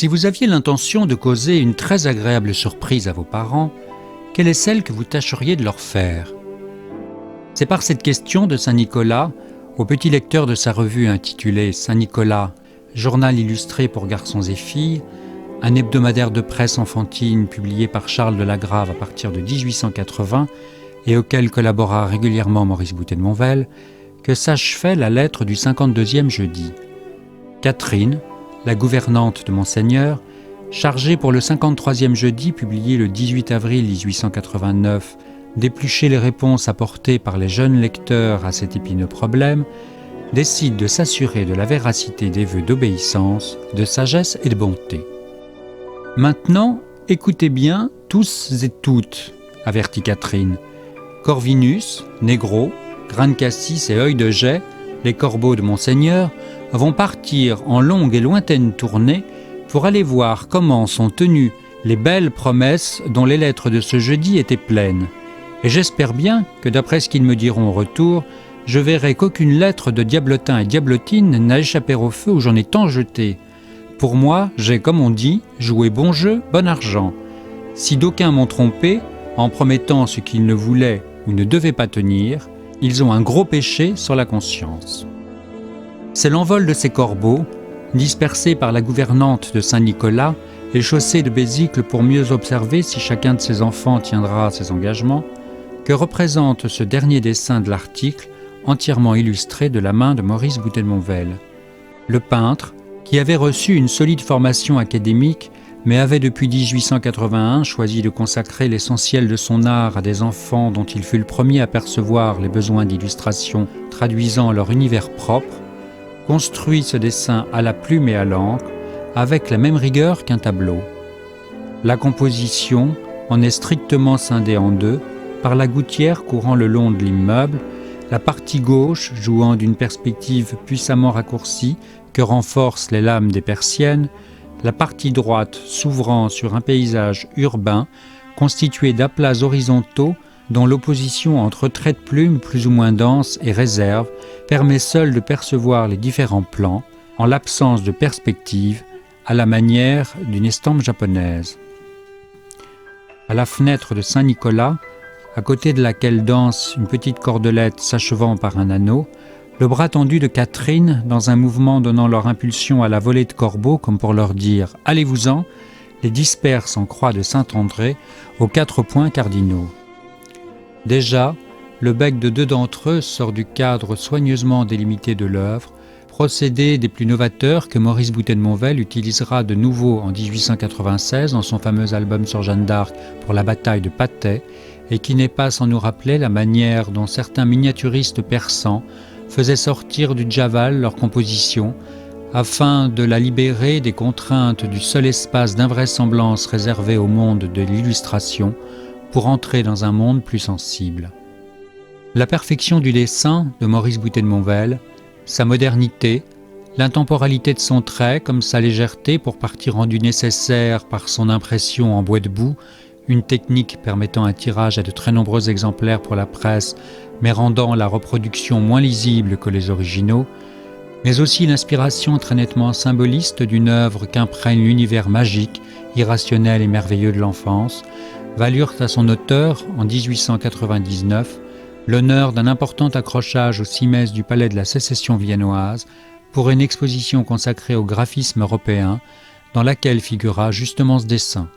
Si vous aviez l'intention de causer une très agréable surprise à vos parents, quelle est celle que vous tâcheriez de leur faire ? C'est par cette question de Saint Nicolas, au petit lecteur de sa revue intitulée Saint Nicolas, journal illustré pour garçons et filles, un hebdomadaire de presse enfantine publié par Charles de Lagrave à partir de 1880 et auquel collabora régulièrement Maurice Boutet de Monvel, que s'achevait la lettre du 52e jeudi. Catherine, la gouvernante de Monseigneur, chargée pour le 53e jeudi publié le 18 avril 1889 d'éplucher les réponses apportées par les jeunes lecteurs à cet épineux problème, décide de s'assurer de la véracité des vœux d'obéissance, de sagesse et de bonté. « Maintenant, écoutez bien, tous et toutes, avertit Catherine. Corvinus, Négro, Grane Cassis et Œil de Jet, les corbeaux de Monseigneur, vont partir en longue et lointaine tournée pour aller voir comment sont tenues les belles promesses dont les lettres de ce jeudi étaient pleines. Et j'espère bien que d'après ce qu'ils me diront au retour, je verrai qu'aucune lettre de diablotin et diablotine n'a échappé au feu où j'en ai tant jeté. Pour moi, j'ai, comme on dit, joué bon jeu, bon argent. Si d'aucuns m'ont trompé, en promettant ce qu'ils ne voulaient ou ne devaient pas tenir, ils ont un gros péché sur la conscience. » C'est l'envol de ces corbeaux, dispersés par la gouvernante de Saint-Nicolas et chaussés de besicles pour mieux observer si chacun de ses enfants tiendra ses engagements, que représente ce dernier dessin de l'article, entièrement illustré de la main de Maurice Boutet de Monvel. Le peintre, qui avait reçu une solide formation académique, mais avait depuis 1881 choisi de consacrer l'essentiel de son art à des enfants dont il fut le premier à percevoir les besoins d'illustration traduisant leur univers propre, construit ce dessin à la plume et à l'encre, avec la même rigueur qu'un tableau. La composition en est strictement scindée en deux, par la gouttière courant le long de l'immeuble, la partie gauche jouant d'une perspective puissamment raccourcie que renforcent les lames des persiennes, la partie droite s'ouvrant sur un paysage urbain constitué d'aplats horizontaux dont l'opposition entre traits de plume plus ou moins denses et réserve permet seule de percevoir les différents plans, en l'absence de perspective, à la manière d'une estampe japonaise. À la fenêtre de Saint-Nicolas, à côté de laquelle danse une petite cordelette s'achevant par un anneau, le bras tendu de Catherine, dans un mouvement donnant leur impulsion à la volée de corbeaux, comme pour leur dire « Allez-vous-en », les disperse en croix de Saint-André aux 4 points cardinaux. Déjà, le bec de 2 d'entre eux sort du cadre soigneusement délimité de l'œuvre, procédé des plus novateurs que Maurice Boutet de Monvel utilisera de nouveau en 1896 dans son fameux album sur Jeanne d'Arc pour la bataille de Patay, et qui n'est pas sans nous rappeler la manière dont certains miniaturistes persans faisaient sortir du djaval leur composition afin de la libérer des contraintes du seul espace d'invraisemblance réservé au monde de l'illustration pour entrer dans un monde plus sensible. La perfection du dessin de Maurice Boutet de Monvel, sa modernité, l'intemporalité de son trait comme sa légèreté pour partie rendue nécessaire par son impression en bois de boue, une technique permettant un tirage à de très nombreux exemplaires pour la presse, mais rendant la reproduction moins lisible que les originaux, mais aussi l'inspiration très nettement symboliste d'une œuvre qu'imprègne l'univers magique, irrationnel et merveilleux de l'enfance, valurent à son auteur, en 1899, l'honneur d'un important accrochage au cimès du Palais de la Sécession viennoise pour une exposition consacrée au graphisme européen, dans laquelle figura justement ce dessin.